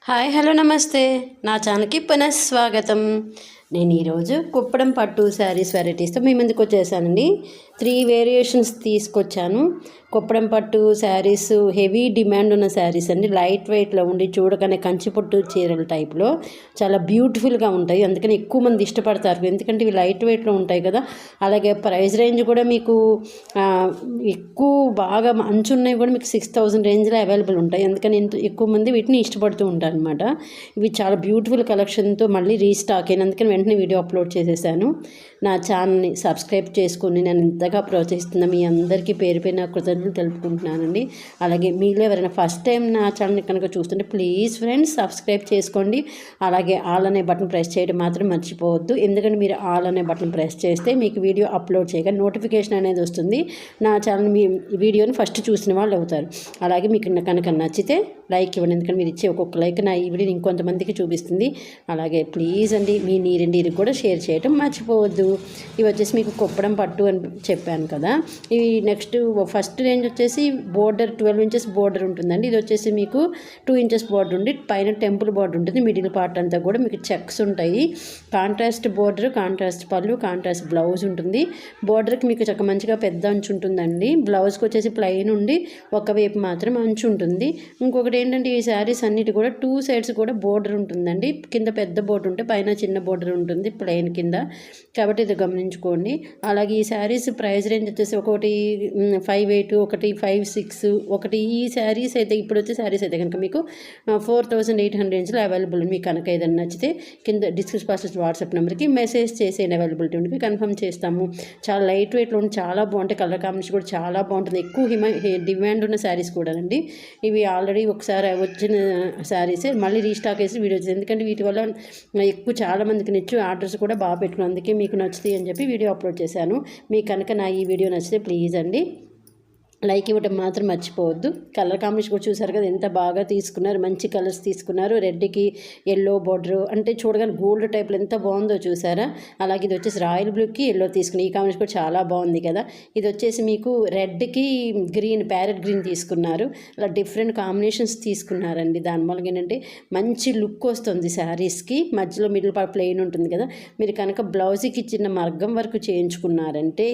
Hi hello నమస్తే నా ఛానల్కి పునఃస్వాగతం. నేను ఈరోజు కుప్పడం పట్టు శారీస్ వెరైటీస్తో మీ ముందుకు వచ్చేసానండి. 3 వేరియేషన్స్ తీసుకొచ్చాను. కుప్పడం పట్టు శారీస్ హెవీ డిమాండ్ ఉన్న శారీస్ అండి. లైట్ వెయిట్లో ఉండి చూడగానే కంచిపట్టు చీరల టైప్లో చాలా బ్యూటిఫుల్గా ఉంటాయి. అందుకని ఎక్కువ మంది ఇష్టపడతారు, ఎందుకంటే ఇవి లైట్ వెయిట్లో ఉంటాయి కదా. అలాగే ప్రైస్ రేంజ్ కూడా మీకు ఎక్కువ బాగా అంచున్నవి కూడా మీకు 6000 రేంజ్లో అవైలబుల్ ఉంటాయి. అందుకని ఎక్కువ మంది వీటిని ఇష్టపడుతూ ఉంటారు అనమాట. ఇవి చాలా బ్యూటిఫుల్ కలెక్షన్తో మళ్ళీ రీస్టాక్ అయిన, అందుకని వెంటనే వీడియో అప్లోడ్ చేసేసాను. నా ఛానల్ని సబ్స్క్రైబ్ చేసుకుని నేను ఇంతగా ప్రోత్సహిస్తున్న మీ అందరికీ పేరు పేరు నా కృతజ్ఞతలు తెలుపుకుంటున్నానండి. అలాగే మీలో ఎవరైనా ఫస్ట్ టైం నా ఛానల్ని కనుక చూస్తుంటే ప్లీజ్ ఫ్రెండ్స్ సబ్స్క్రైబ్ చేసుకోండి. అలాగే ఆల్ అనే బటన్ ప్రెస్ చేయడం మాత్రం మర్చిపోవద్దు, ఎందుకంటే మీరు ఆల్ అనే బటన్ ప్రెస్ చేస్తే మీకు వీడియో అప్లోడ్ చేయగా నోటిఫికేషన్ అనేది వస్తుంది. నా ఛానల్ మీ వీడియోని ఫస్ట్ చూసిన వాళ్ళు అవుతారు. అలాగే మీకు కనుక నచ్చితే లైక్ ఇవ్వండి, ఎందుకంటే మీరు ఇచ్చే ఒక్కొక్క లైక్ నా ఈ వీడియోని ఇంకొంతమందికి చూపిస్తుంది. అలాగే ప్లీజ్ అండి మీ నీరింటికి కూడా షేర్ చేయడం మర్చిపోవద్దు. ఇవి వచ్చేసి మీకు కుప్పడం పట్టు అని చెప్పాను కదా. ఇవి నెక్స్ట్ ఫస్ట్ రేంజ్ వచ్చేసి బోర్డర్ 12 ఇంచెస్ బోర్డర్ ఉంటుందండి. ఇది వచ్చేసి మీకు 2 ఇంచెస్ బోర్డర్ ఉండి పైన టెంపుల్ బోర్డర్ ఉంటుంది. మిడిల్ పార్ట్ అంతా కూడా మీకు చెక్స్ ఉంటాయి. కాంట్రాస్ట్ బోర్డర్, కాంట్రాస్ట్ పళ్ళు, కాంట్రాస్ట్ బ్లౌజ్ ఉంటుంది. బోర్డర్కి మీకు చక్క మంచిగా పెద్ద అంచు ఉంటుందండి. బ్లౌజ్కి వచ్చేసి ప్లెయిన్ ఉండి ఒకవైపు మాత్రం అంచు ఉంటుంది. ఇంకొకటి ఏంటంటే ఈ శారీస్ అన్నిటి కూడా 2 సైడ్స్ కూడా బోర్డర్ ఉంటుందండి. కింద పెద్ద బోర్డర్ ఉంటే పైన చిన్న బోర్డర్ ఉంటుంది ప్లెయిన్ కింద, కాబట్టి ఇది గమనించుకోండి. అలాగే ఈ శారీస్ ప్రైస్ రేంజ్ వచ్చేసి ఒకటి 58, ఒకటి 56, ఒకటి ఈ శారీస్ అయితే ఇప్పుడు వచ్చే శారీస్ అయితే కనుక మీకు 4800 రేంజ్లో అవైలబుల్. మీకు కనుక ఏదైనా నచ్చితే కింద డిస్క్రిప్షన్ బాక్స్ వాట్సాప్ నెంబర్కి మెసేజ్ చేసేయండి, అవైలబిలిటీ ఉంటుంది, కన్ఫర్మ్ చేస్తాము. చాలా లైట్ వెయిట్లో ఉండి చాలా బాగుంటాయి. కలర్ కాంబినేషన్ కూడా చాలా బాగుంటుంది. ఎక్కువ డిమాండ్ ఉన్న శారీస్ కూడా అండి. ఇవి ఆల్రెడీ ఒకసారి వచ్చిన శారీసే మళ్ళీ రీస్టాక్ చేసి వీడియో వచ్చింది, ఎందుకంటే వీటి వల్ల ఎక్కువ చాలా మందికి నచ్చు ఆర్డర్స్ కూడా బాగా పెట్టుకున్నాను. అందుకే మీకు నచ్చుతాయి అని చెప్పి వీడియో అప్లోడ్ చేశాను. మీకు కనుక నా ఈ వీడియో నచ్చితే ప్లీజ్ అండి లైక్ ఇవ్వటం మాత్రం మర్చిపోవద్దు. కలర్ కాంబినేషన్ కూడా చూసారు కదా, ఎంత బాగా తీసుకున్నారు, మంచి కలర్స్ తీసుకున్నారు. రెడ్కి ఎల్లో బార్డర్ అంటే చూడగానే గోల్డ్ టైప్లో ఎంత బాగుందో చూసారా. అలాగే ఇది వచ్చేసి రాయల్ బ్లూకి ఎల్లో తీసుకున్నారు. ఈ కాంబినేషన్ కూడా చాలా బాగుంది కదా. ఇది వచ్చేసి మీకు రెడ్కి గ్రీన్, ప్యారెట్ గ్రీన్ తీసుకున్నారు. అలా డిఫరెంట్ కాంబినేషన్స్ తీసుకున్నారండి. దానివల్ల ఏంటంటే మంచి లుక్ వస్తుంది శారీస్కి. మధ్యలో మిడిల్ పార్ట్ ప్లెయిన్ ఉంటుంది కదా. మీరు కనుక బ్లౌజ్కి చిన్న మగ్గం వరకు చేయించుకున్నారంటే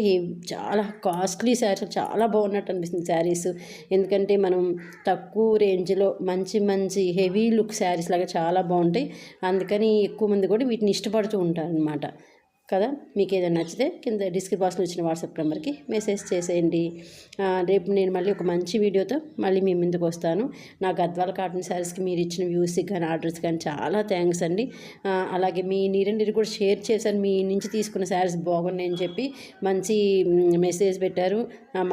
చాలా కాస్ట్లీ శారీస్, చాలా బాగున్నట్టు అనిపిస్తుంది శారీస్. ఎందుకంటే మనం తక్కువ రేంజ్లో మంచి హెవీ లుక్ శారీస్ లాగా చాలా బాగుంటాయి. అందుకని ఎక్కువ మంది కూడా వీటిని ఇష్టపడుతూ ఉంటారు అన్నమాట కదా. మీకు ఏదైనా నచ్చితే కింద డిస్క్రిప్షన్ బాక్స్లో వచ్చిన వాట్సాప్ నెంబర్కి మెసేజ్ చేసేయండి. రేపు నేను మళ్ళీ ఒక మంచి వీడియోతో మళ్ళీ మీ ముందుకు వస్తాను. నా గద్వాల కాటన్ శారీస్కి మీరు ఇచ్చిన వ్యూస్కి కానీ ఆర్డర్స్ కానీ చాలా థ్యాంక్స్ అండి. అలాగే మీ నీరు కూడా షేర్ చేశాను, మీ నుంచి తీసుకున్న శారీస్ బాగున్నాయని చెప్పి మంచి మెసేజ్ పెట్టారు.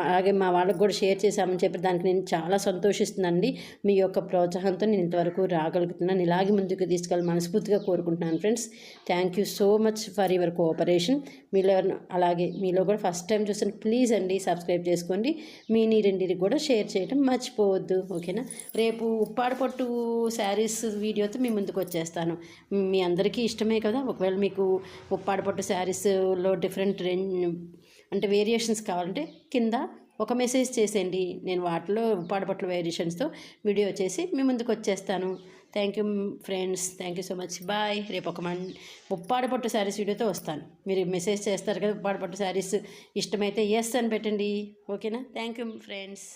అలాగే మా వాళ్ళకి కూడా షేర్ చేశామని చెప్పి దానికి నేను చాలా సంతోషిస్తున్నానండి. మీ యొక్క ప్రోత్సాహంతో నేను ఇంతవరకు రాగలుగుతున్నాను. ఇలాగే ముందుకు తీసుకెళ్ళి మనస్ఫూర్తిగా కోరుకుంటున్నాను friends. Thank you so much for your cooperation. మీలో అలాగే మీలో కూడా ఫస్ట్ టైం చూస్తాను ప్లీజ్ అండి సబ్స్క్రైబ్ చేసుకోండి. మీ నీరింటికి కూడా షేర్ చేయడం మర్చిపోవద్దు, ఓకేనా. రేపు ఉప్పాడ పట్టు శారీస్ వీడియోతో మీ ముందుకు వచ్చేస్తాను. మీ అందరికీ ఇష్టమే కదా. ఒకవేళ మీకు ఉప్పాడ పట్టు శారీస్లో డిఫరెంట్ రేంజ్ అంటే వేరియేషన్స్ కావాలంటే కింద ఒక మెసేజ్ చేసేయండి. నేను వాటిలో ఉప్పాడ పట్టు వేరియేషన్స్తో వీడియో చేసి మీ ముందుకు వచ్చేస్తాను. Thank you friends, thank you so much, bye. రేపు ఒక ఉప్పాడ పట్టు శారీస్ వీడియోతో వస్తాను. మీరు మెసేజ్ చేస్తారు కదా ఉప్పాడ పట్టు శారీస్ ఇష్టమైతే ఎస్ అని పెట్టండి, ఓకేనా. Thank you friends.